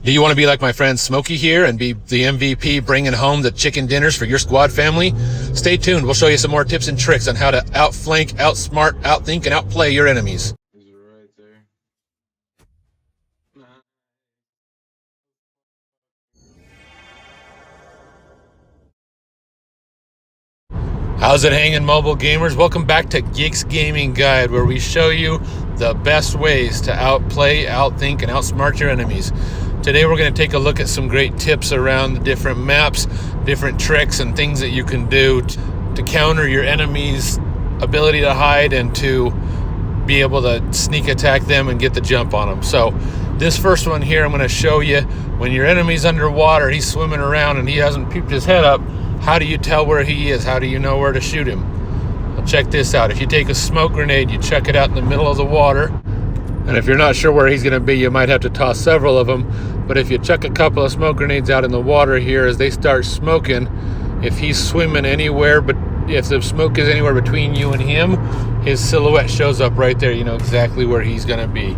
Do you want to be like my friend Smokey here and be the MVP bringing home the chicken dinners for your squad family? Stay tuned. We'll show you some more tips and tricks on how to outflank, outsmart, outthink, and outplay your enemies. Is it right there? How's it hanging, mobile gamers? Welcome back to Geeks Gaming Guide, where we show you the best ways to outplay, outthink, and outsmart your enemies. Today we're going to take a look at some great tips around the different maps, different tricks, and things that you can do to counter your enemy's ability to hide and to be able to sneak attack them and get the jump on them. So this first one here, I'm going to show you when your enemy's underwater, he's swimming around and he hasn't peeped his head up. How do you tell where he is? How do you know where to shoot him? Well, check this out. If you take a smoke grenade, you chuck it out in the middle of the water. And if you're not sure where he's going to be, you might have to toss several of them. But if you chuck a couple of smoke grenades out in the water here, as they start smoking, if he's swimming anywhere, but if the smoke is anywhere between you and him, his silhouette shows up right there. You know exactly where he's going to be.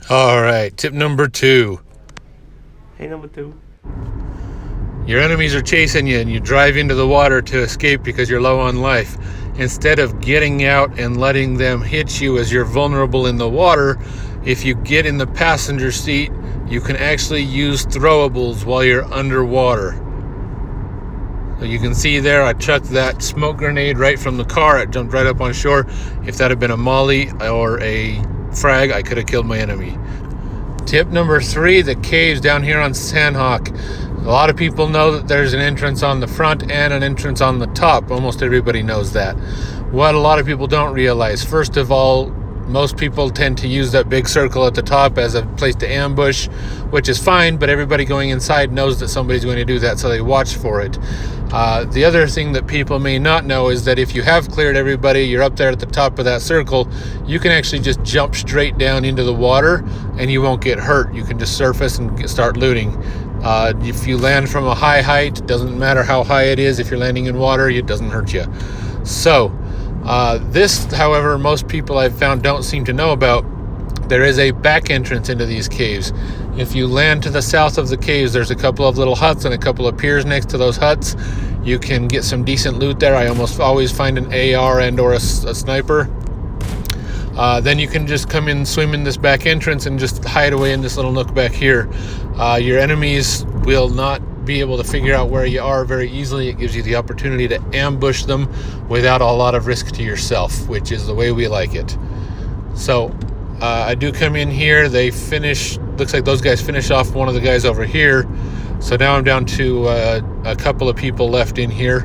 All right, tip number 2. Hey, number 2. Your enemies are chasing you and you drive into the water to escape because you're low on life. Instead of getting out and letting them hit you as you're vulnerable in the water, if you get in the passenger seat, you can actually use throwables while you're underwater. So you can see there, I chucked that smoke grenade right from the car. It jumped right up on shore. If that had been a molly or a frag, I could have killed my enemy. Tip number 3, the caves down here on Sandhawk. A lot of people know that there's an entrance on the front and an entrance on the top. Almost everybody knows that. What a lot of people don't realize, first of all, most people tend to use that big circle at the top as a place to ambush, which is fine, but everybody going inside knows that somebody's going to do that, so they watch for it. The other thing that people may not know is that if you have cleared everybody, you're up there at the top of that circle, you can actually just jump straight down into the water and you won't get hurt. You can just surface and start looting. If you land from a high height, doesn't matter how high it is, if you're landing in water, it doesn't hurt you. So this, however, most people I've found don't seem to know about. There is a back entrance into these caves. If you land to the south of the caves, there's a couple of little huts and a couple of piers next to those huts. You can get some decent loot there. I almost always find an AR and or a sniper. Then you can just come in, swim in this back entrance and just hide away in this little nook back here. Your enemies will not be able to figure out where you are very easily. It gives you the opportunity to ambush them without a lot of risk to yourself, which is the way we like it. So I do come in here. They finish, looks like those guys finish off one of the guys over here. So now I'm down to a couple of people left in here.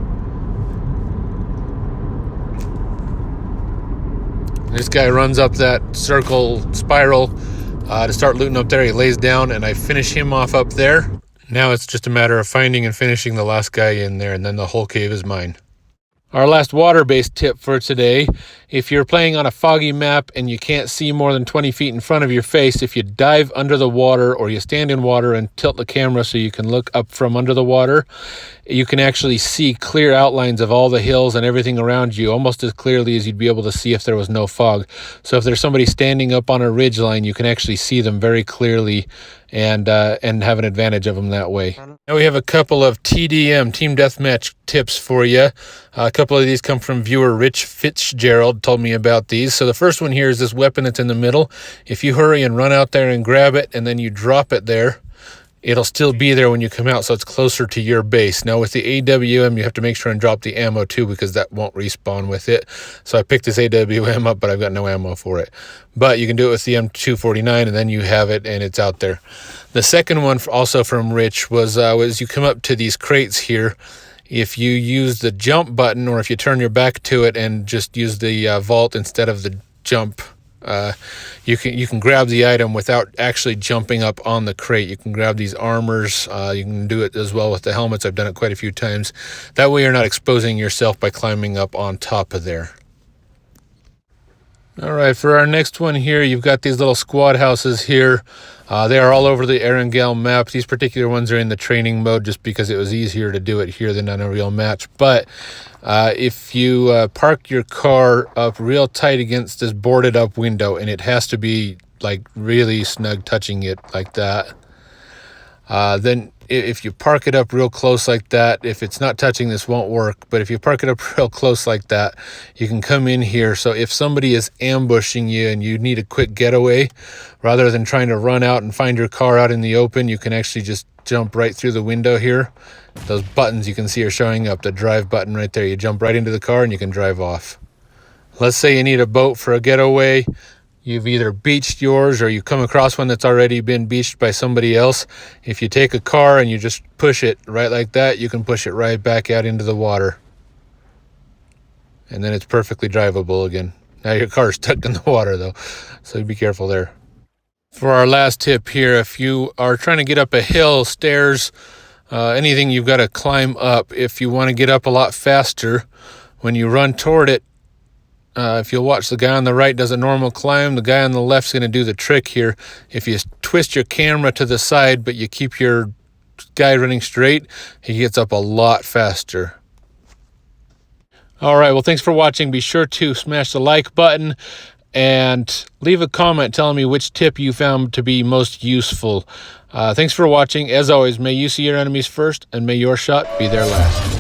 This guy runs up that circle spiral to start looting up there. He lays down and I finish him off up there. Now it's just a matter of finding and finishing the last guy in there, and then the whole cave is mine. Our last water-based tip for today: if you're playing on a foggy map and you can't see more than 20 feet in front of your face, if you dive under the water or you stand in water and tilt the camera so you can look up from under the water, you can actually see clear outlines of all the hills and everything around you almost as clearly as you'd be able to see if there was no fog. So if there's somebody standing up on a ridge line, you can actually see them very clearly and have an advantage of them that way. Now we have a couple of TDM, Team Deathmatch tips for you. A couple of these come from viewer Rich Fitzgerald, told me about these. So the first one here is this weapon that's in the middle. If you hurry and run out there and grab it and then you drop it there, it'll still be there when you come out, so it's closer to your base. Now with the AWM, you have to make sure and drop the ammo too, because that won't respawn with it. So I picked this AWM up, but I've got no ammo for it. But you can do it with the M249, and then you have it, and it's out there. The second one, also from Rich, was you come up to these crates here. If you use the jump button, or if you turn your back to it and just use the vault instead of the jump, you can grab the item without actually jumping up on the crate. You can grab these armors. You can do it as well with the helmets. I've done it quite a few times. That way you're not exposing yourself by climbing up on top of there. All right, for our next one here, you've got these little squad houses here. They are all over the Exzel map. These particular ones are in the training mode just because it was easier to do it here than on a real match. But if you park your car up real tight against this boarded up window, and it has to be like really snug touching it like that, then if you park it up real close like that, if it's not touching, this won't work. But if you park it up real close like that, you can come in here. So if somebody is ambushing you and you need a quick getaway, rather than trying to run out and find your car out in the open, you can actually just jump right through the window here. Those buttons you can see are showing up, the drive button right there. You jump right into the car and you can drive off. Let's say you need a boat for a getaway. You've either beached yours or you come across one that's already been beached by somebody else. If you take a car and you just push it right like that, you can push it right back out into the water. And then it's perfectly drivable again. Now your car's stuck in the water though, so be careful there. For our last tip here, if you are trying to get up a hill, stairs, anything you've got to climb up, if you want to get up a lot faster, when you run toward it, if you'll watch, the guy on the right does a normal climb. The guy on the left's going to do the trick here. If you twist your camera to the side, but you keep your guy running straight, he gets up a lot faster. All right, well, thanks for watching. Be sure to smash the like button and leave a comment telling me which tip you found to be most useful. Thanks for watching. As always, may you see your enemies first, and may your shot be their last.